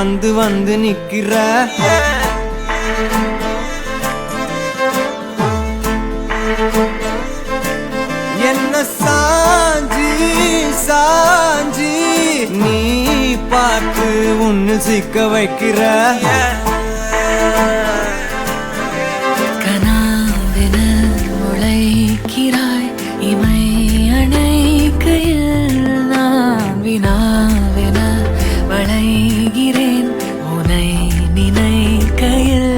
வந்து வந்து நிக்கிற என்ன சாஞ்சி சாஞ்சி நீ பார்த்து உன்னு சிக்க வைக்கிற கனாவென முளைக்கிறாய் இமை அணைக்கையில் நான் வினாவென வளைகிறேன் உனை நினைக்கையில்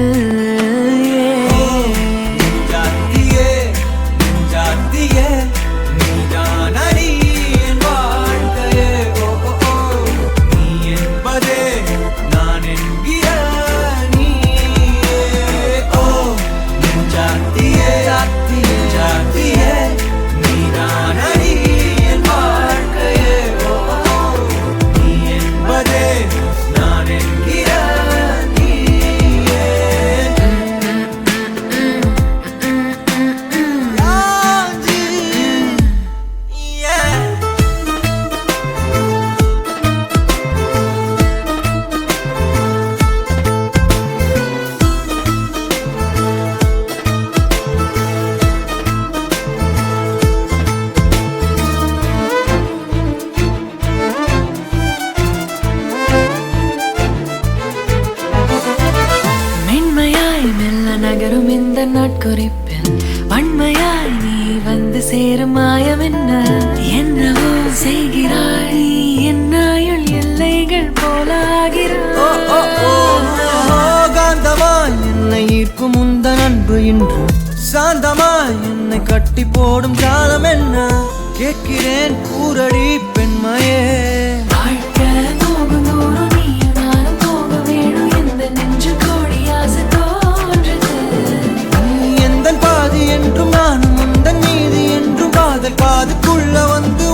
நகரும் இந்த நாட்குறிப்பில் வன்மையாய் நீ வந்து சேரும் மாயம் என்னவோ செய்கிறாய் என்னாயுள் எல்லைகள் போலாகிறாய் காந்தமாய் என்னை ஈர்க்கும் உந்தன் அன்பு இன்று சாந்தமாய் என்னை கட்டி போடும் காலம் என்ன கேட்கிறேன் கூரடி பெண்மையே என்றும் நானும் உந்தன் மீது என்றும் காதல் பாதுக்குள்ள வந்து